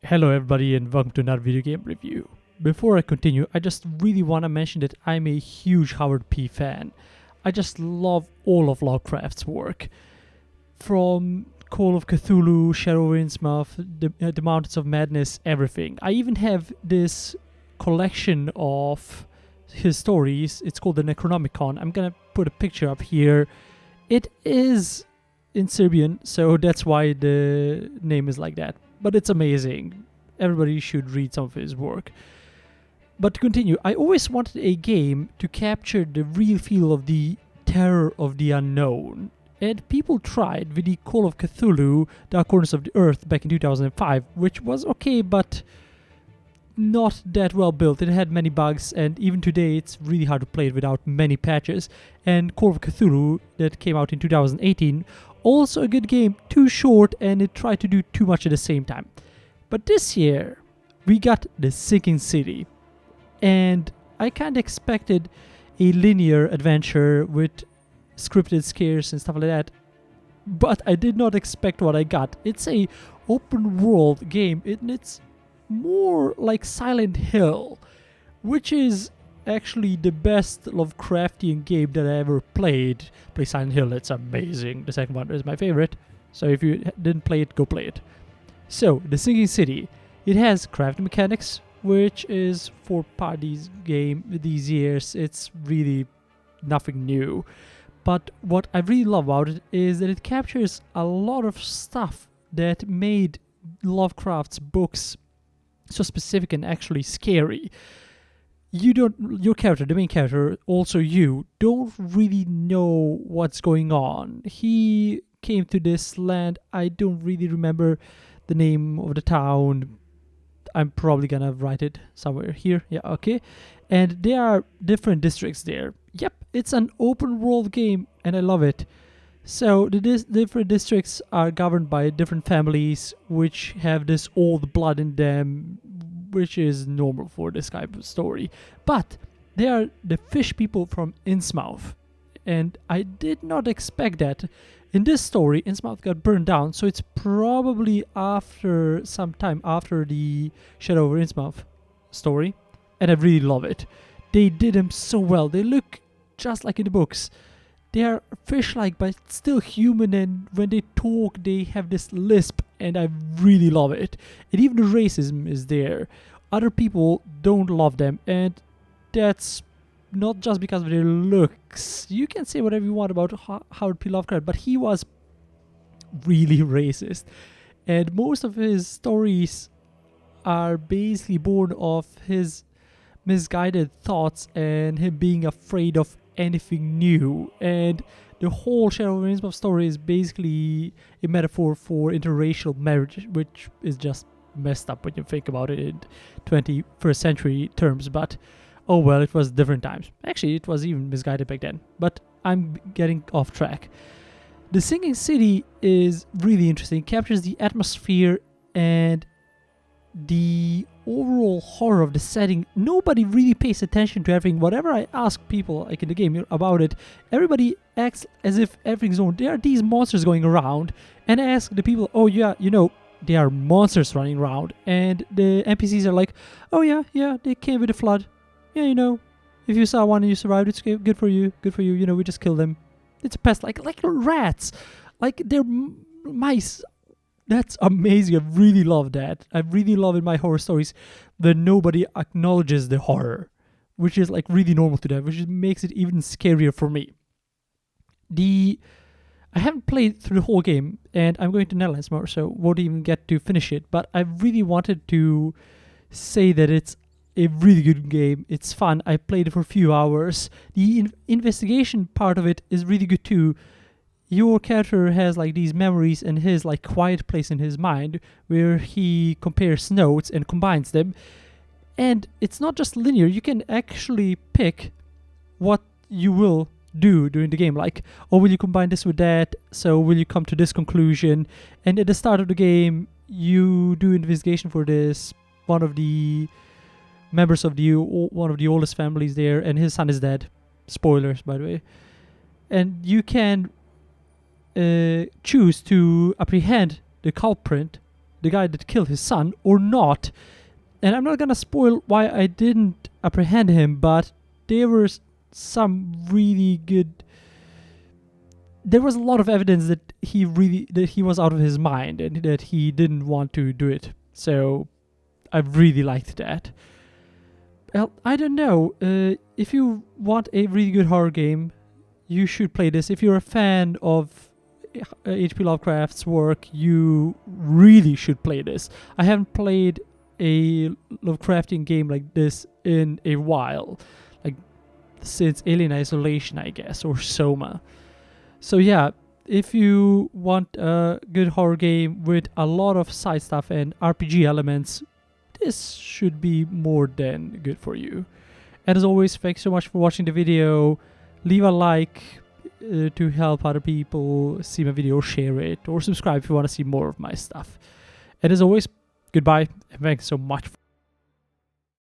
Hello everybody and welcome to another video game review. Before I continue, I just really want to mention that I'm a huge Howard P fan. I just love all of Lovecraft's work. From Call of Cthulhu, Shadow over Innsmouth, the Mountains of Madness, everything. I even have this collection of his stories. It's called the Necronomicon. I'm gonna put a picture up here. It is in Serbian, so that's why the name is like that. But it's amazing. Everybody should read some of his work. But to continue, I always wanted a game to capture the real feel of the terror of the unknown. And people tried with the Call of Cthulhu, Dark Corners of the Earth, back in 2005, which was okay, but not that well built. It had many bugs, and even today it's really hard to play it without many patches. And Call of Cthulhu, that came out in 2018, also a good game, too short, and it tried to do too much at the same time. But this year, we got The Sinking City. And I kind of expected a linear adventure with scripted scares and stuff like that. But I did not expect what I got. It's a open world game, and it's more like Silent Hill, which is actually the best Lovecraftian game that I ever played. Play Silent Hill, it's amazing. The second one is my favorite, so if you didn't play it, go play it. So, The Sinking City, it has crafting mechanics, which is for parties game these years. It's really nothing new. But what I really love about it is that it captures a lot of stuff that made Lovecraft's books so specific and actually scary. Your character, the main character, also you, don't really know what's going on. He came to this land, I don't really remember the name of the town. I'm probably gonna write it somewhere here. Yeah, okay. And there are different districts there. Yep, it's an open world game and I love it. So the different districts are governed by different families which have this old blood in them, which is normal for this type of story. But they are the fish people from Innsmouth. And I did not expect that. In this story, Innsmouth got burned down, so it's probably after some time after the Shadow over Innsmouth story. And I really love it. They did them so well. They look just like in the books. They are fish-like, but still human, and when they talk, they have this lisp, and I really love it. And even the racism is there. Other people don't love them, and that's not just because of their looks. You can say whatever you want about Howard P. Lovecraft, but he was really racist. And most of his stories are basically born of his misguided thoughts and him being afraid of anything new. And the whole Shadow over Innsmouth story is basically a metaphor for interracial marriage, which is just messed up when you think about it in 21st century terms. But oh well, it was different times. Actually, it was even misguided back then. But I'm getting off track. The Sinking City is really interesting. It captures the atmosphere and the overall horror of the setting. Nobody really pays attention to everything. Whatever I ask people like in the game about it, everybody acts as if everything's on. There are these monsters going around, and I ask the people, oh yeah, you know, there are monsters running around, and the NPCs are like, oh yeah, they came with the flood. Yeah, you know, if you saw one and you survived, it's good for you, you know, we just killed them. It's a pest, like rats, like they're mice. That's amazing. I really love that. I really love in my horror stories that nobody acknowledges the horror, which is like really normal to them, which makes it even scarier for me. I haven't played through the whole game, and I'm going to Netherlands more, so won't even get to finish it, but I really wanted to say that it's a really good game. It's fun. I played it for a few hours. The investigation part of it is really good too. Your character has like these memories in his like quiet place in his mind where he compares notes and combines them. And it's not just linear. You can actually pick what you will do during the game. Like, oh, will you combine this with that? So will you come to this conclusion? And at the start of the game, you do investigation for this. One of the members of one of the oldest families there, and his son is dead. Spoilers, by the way. And you can choose to apprehend the culprit the guy that killed his son or not. And I'm not gonna spoil why I didn't apprehend him, but there was some really good... There was a lot of evidence that he was out of his mind and that he didn't want to do it. So I really liked that. Well, I don't know. If you want a really good horror game, you should play this. If you're a fan of H.P. Lovecraft's work, you really should play this. I haven't played a Lovecraftian game like this in a while. Like, since Alien Isolation, I guess, or Soma. So yeah, if you want a good horror game with a lot of side stuff and RPG elements, this should be more than good for you. And as always, thanks so much for watching the video. Leave a like to help other people see my video, share it, or subscribe if you want to see more of my stuff. And as always, goodbye, and thanks so much.